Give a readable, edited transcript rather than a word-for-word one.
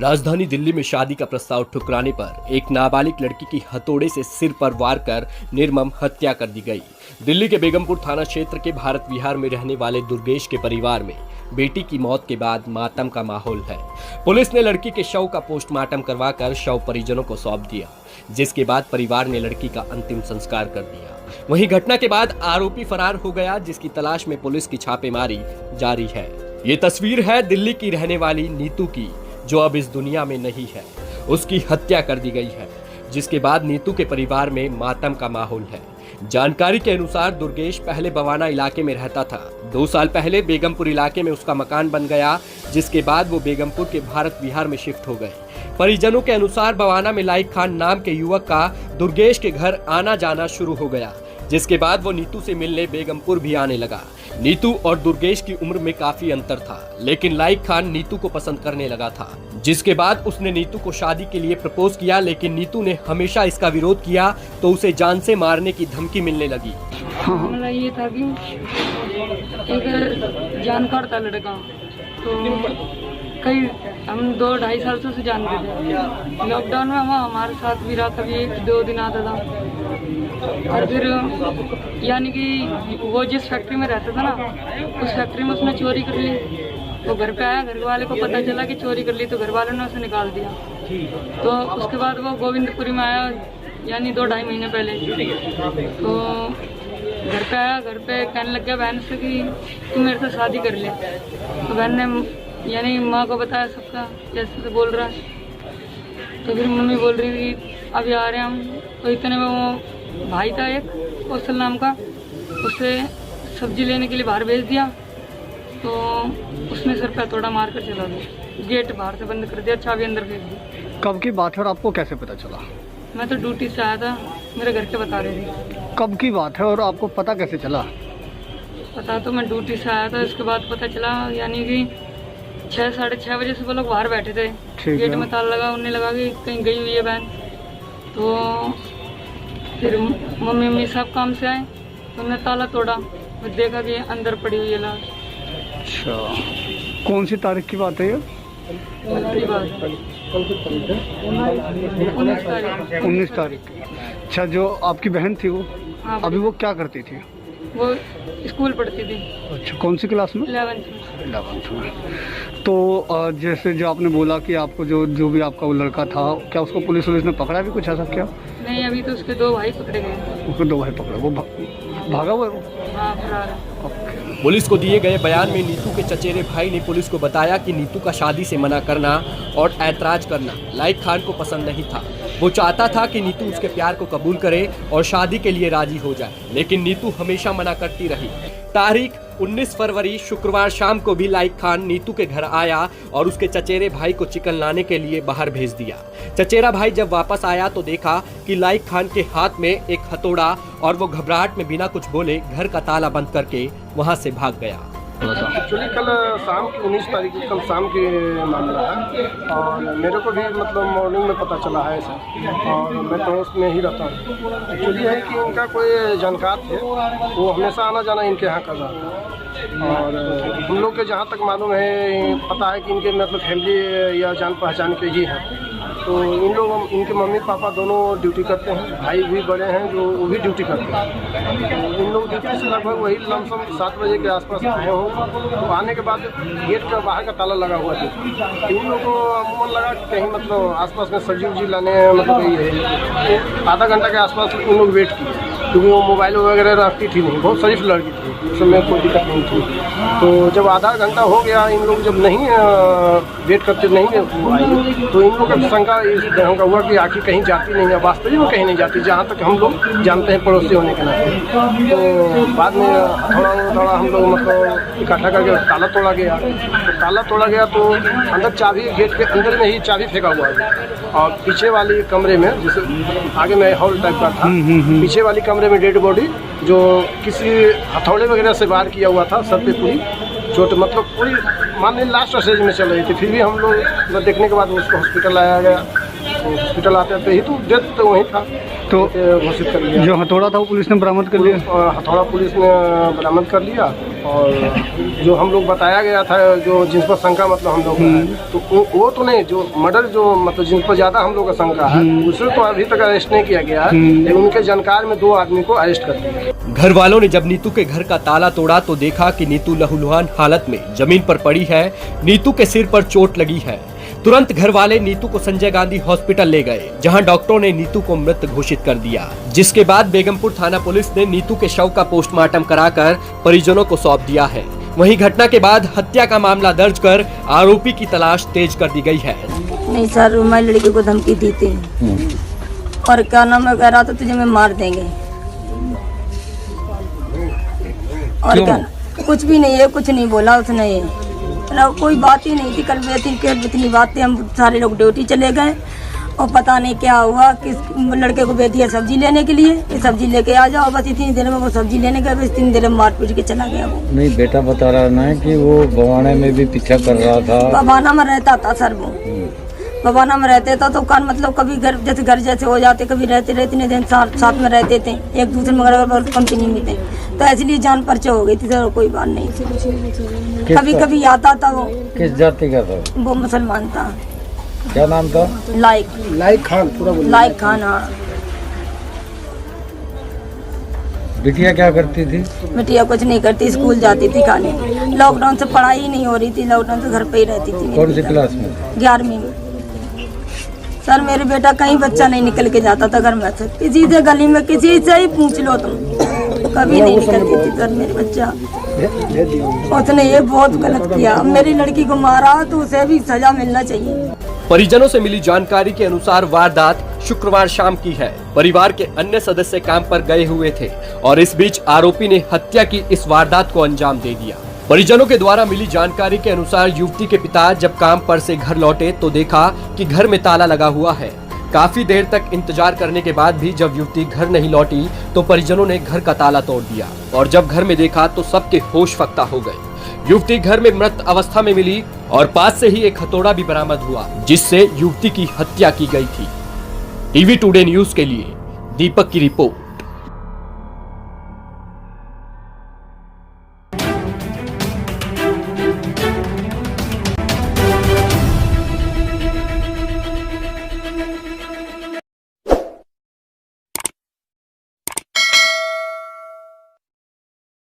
राजधानी दिल्ली में शादी का प्रस्ताव ठुकराने पर एक नाबालिग लड़की की हथौड़े से सिर पर वार कर निर्मम हत्या कर दी गई। दिल्ली के बेगमपुर थाना क्षेत्र के भारत विहार में रहने वाले दुर्गेश के परिवार में बेटी की मौत के बाद मातम का माहौल है। पुलिस ने लड़की के शव का पोस्टमार्टम करवाकर शव परिजनों को सौंप दिया, जिसके बाद परिवार ने लड़की का अंतिम संस्कार कर दिया। वहीं घटना के बाद आरोपी फरार हो गया, जिसकी तलाश में पुलिस की छापेमारी जारी है। ये तस्वीर है दिल्ली की रहने वाली नीतू की, जो अब इस दुनिया में नहीं है। उसकी हत्या कर दी गई है, जिसके बाद नीतू के परिवार में मातम का माहौल है। जानकारी के अनुसार दुर्गेश पहले बवाना इलाके में रहता था। 2 साल पहले बेगमपुर इलाके में उसका मकान बन गया, जिसके बाद वो बेगमपुर के भारत विहार में शिफ्ट हो गए। परिजनों के अनुसार बवाना में लाइक खान नाम के युवक का दुर्गेश के घर आना जाना शुरू हो गया, जिसके बाद वो नीतू से मिलने बेगमपुर भी आने लगा। नीतू और दुर्गेश की उम्र में काफी अंतर था, लेकिन लाइक खान नीतू को पसंद करने लगा था, जिसके बाद उसने नीतू को शादी के लिए प्रपोज किया, लेकिन नीतू ने हमेशा इसका विरोध किया तो उसे जान से मारने की धमकी मिलने लगी। मामला ये था कि एक जानकार था लड़का, तो कई हम 2-2.5 साल से उसे जानते थे। लॉकडाउन में हमारे साथ भी रहा, कभी 1-2 दिन आता था। और फिर यानी कि वो जिस फैक्ट्री में रहता था ना, उस फैक्ट्री में उसने चोरी कर ली। वो घर पे आया, घर वाले को पता चला कि चोरी कर ली, तो घर वालों ने उसे निकाल दिया। तो उसके बाद वो गोविंदपुरी में आया, यानी 2-2.5 महीने पहले। तो घर पे आया, घर पे कहने लग गया बहन से कि तू मेरे से शादी कर ले। तो बहन ने यानी माँ को बताया सबका, जैसे से बोल रहा है। तो फिर मम्मी बोल रही थी अभी आ रहे हैं हम। तो इतने में वो भाई था एक कौशल नाम का, उसे सब्जी लेने के लिए बाहर भेज दिया। तो उसने सर पे हथौड़ा मार कर चला गया, गेट बाहर से बंद कर दिया, चाबी अंदर भेज दी। कब की बात है और आपको कैसे पता चला? मैं तो ड्यूटी से आया था, मेरे घर के बता रहे थे। कब की बात है और आपको पता कैसे चला? पता तो मैं ड्यूटी से आया था, इसके बाद पता चला, यानी कि 6-6:30 बजे से वो लोग बाहर बैठे थे। गेट में ताला लगा, उन्हें लगा कि कहीं गई हुई है बहन। तो फिर मम्मी सब काम से आए, तो उन्होंने ताला तोड़ा, फिर देखा कि अंदर पड़ी हुई है लाश। अच्छा, कौन सी तारीख की बात है ये? 19 तारीख। अच्छा, जो आपकी बहन थी वो? हाँ, अभी वो क्या करती थी? वो स्कूल पढ़ती थी। अच्छा, कौन सी क्लास में? 11th में। तो जैसे जो आपने बोला कि आपको जो भी आपका वो लड़का था, क्या उसको पुलिस ने पकड़ा भी, कुछ ऐसा क्या? नहीं, अभी तो उसके 2 भाई पकड़े गए। उसके 2 भाई पकड़े, वो भागा हुआ है वो? हाँ, फरार है। पुलिस को दिए गए बयान में नीतू के चचेरे भाई ने पुलिस को बताया कि नीतू का शादी से मना करना और ऐतराज करना लाइक खान को पसंद नहीं था। वो चाहता था कि नीतू उसके प्यार को कबूल करे और शादी के लिए राजी हो जाए, लेकिन नीतू हमेशा मना करती रही। तारीख 19 फरवरी शुक्रवार शाम को भी लाइक खान नीतू के घर आया और उसके चचेरे भाई को चिकन लाने के लिए बाहर भेज दिया। चचेरा भाई जब वापस आया तो देखा कि लाइक खान के हाथ में एक हथौड़ा, और वो घबराहट में बिना कुछ बोले घर का ताला बंद करके वहां से भाग गया। एक्चुअली कल शाम की 19 तारीख की कल शाम के मामला है, और मेरे को भी मतलब मॉर्निंग में पता चला है ऐसा, और मैं तो उसमें ही रहता हूँ। एक्चुअली है कि इनका कोई जानकार थे, वो हमेशा आना जाना इनके यहाँ कर रहा था, और हम लोग के जहाँ तक मालूम है, पता है कि इनके मतलब फैमिली या जान पहचान के ही हैं। तो इन लोग, इनके मम्मी पापा दोनों ड्यूटी करते हैं, भाई भी बड़े हैं जो वो भी ड्यूटी करते हैं। तो इन लोग ड्यूटी से लगभग वही लमसम 7 बजे के आसपास आए हों। तो आने के बाद गेट का बाहर का ताला लगा हुआ था। तो इन लोगों को अमूमन लगा कि कहीं मतलब आसपास में सब्जी उब्जी लाने मतलब यही है। तो आधा घंटा के आसपास उन लोग वेट किए, क्योंकि वो मोबाइल वगैरह रखती थी नहीं, बहुत शरीफ लड़की थी, उस समय कोई दिक्कत नहीं थी। तो जब आधा घंटा हो गया, इन लोग जब नहीं वेट करते नहीं आई, तो इन लोगों का शंका इस तरह का हुआ कि आखिर कहीं जाती नहीं है, वास्तविक में कहीं नहीं जाती, जहाँ तक हम लोग जानते हैं पड़ोसी होने के नाते। तो बाद में थोड़ा हम लोग मतलब इकट्ठा करके ताला तोड़ा गया। तो ताला तोड़ा गया तो अंदर चाबी, गेट के अंदर में ही चाबी फेंका हुआ है, और पीछे वाली कमरे में, जैसे आगे में हॉल टाइप का था, पीछे वाली कमरे में डेड बॉडी जो किसी हथौड़े वगैरह से वार किया हुआ था, सर पे पूरी चोट मतलब पूरी मान ली लास्ट स्टेज में चल रही थी। फिर भी हम लोग देखने के बाद उसको हॉस्पिटल लाया गया। तो हॉस्पिटल आते ही तो डेथ तो वहीं था, तो घोषित कर लिया। जो हथौड़ा था वो पुलिस ने बरामद कर लिया। हथौड़ा पुलिस ने बरामद कर लिया। और जो हम लोग बताया गया था, जो जिस पर शंका मतलब हम लोग तो वो तो नहीं, जो मर्डर जो मतलब जिन पर ज्यादा हम लोग का शंका है उसे तो अभी तक अरेस्ट नहीं किया गया है। लेकिन उनके जानकार में 2 आदमी को अरेस्ट कर दिया। घर वालों ने जब नीतू के घर का ताला तोड़ा तो देखा कि नीतू लहूलुहान हालत में जमीन पर पड़ी है। नीतू के सिर पर चोट लगी है। तुरंत घर वाले नीतू को संजय गांधी हॉस्पिटल ले गए, जहां डॉक्टरों ने नीतू को मृत घोषित कर दिया। जिसके बाद बेगमपुर थाना पुलिस ने नीतू के शव का पोस्टमार्टम कराकर परिजनों को सौंप दिया है। वहीं घटना के बाद हत्या का मामला दर्ज कर आरोपी की तलाश तेज कर दी गई है। नहीं सर, मैं लड़की को धमकी दी थी और क्या नाम है, कह रहा था तुझे मैं मार देंगे। और क्या, कुछ भी नहीं है, कुछ नहीं बोला उसने। ये कोई बात ही नहीं थी। कल इतनी बात थी, हम सारे लोग ड्यूटी चले गए और पता नहीं क्या हुआ। किस लड़के को भेज दिया सब्जी लेने के लिए कि सब्जी लेके आ जाओ। बस इतनी देर में वो सब्जी लेने गया, बस इतनी देर में मार पीट के चला गया वो। नहीं, बेटा बता रहा ना कि वो बवाना में भी पीछा कर रहा था। बवाना में रहता था सर वो। बवाना में रहते था तो कान मतलब कभी घर जैसे हो जाते, कभी रहते इतने दिन साथ में रहते थे, एक दूसरे में कंपनी में थे, तो इसलिए जान परिचय हो गई थी सर। कोई बात नहीं थी। कभी कभी आता था वो। किस जाति का था वो? मुसलमान था। क्या नाम था? लाइक खान। पूरा लाइक खान। हाँ। बिटिया क्या करती थी? बिटिया कुछ नहीं करती, स्कूल जाती थी खाली। लॉकडाउन से पढ़ाई ही नहीं हो रही थी, लॉकडाउन से घर पे ही रहती थी। कौन सी क्लास में? 11वीं में। सर मेरे बेटा कहीं बच्चा नहीं निकल के जाता था घर में से। किसी से गली में किसी से ही पूछ लो तुम, कभी नहीं निकलती थी सर मेरे बच्चा। उसने ये बहुत गलत किया। अब मेरी लड़की को मारा तो उसे भी सजा मिलना चाहिए। परिजनों से मिली जानकारी के अनुसार वारदात शुक्रवार शाम की है। परिवार के अन्य सदस्य काम पर गए हुए थे और इस बीच आरोपी ने हत्या की इस वारदात को अंजाम दे दिया। परिजनों के द्वारा मिली जानकारी के अनुसार युवती के पिता जब काम पर से घर लौटे तो देखा कि घर में ताला लगा हुआ है। काफी देर तक इंतजार करने के बाद भी जब युवती घर नहीं लौटी तो परिजनों ने घर का ताला तोड़ दिया और जब घर में देखा तो सबके होश फक्ता हो गए। युवती घर में मृत अवस्था में मिली और पास से ही एक हथौड़ा भी बरामद हुआ, जिससे युवती की हत्या की गई थी। टीवी टुडे न्यूज के लिए दीपक की रिपोर्ट।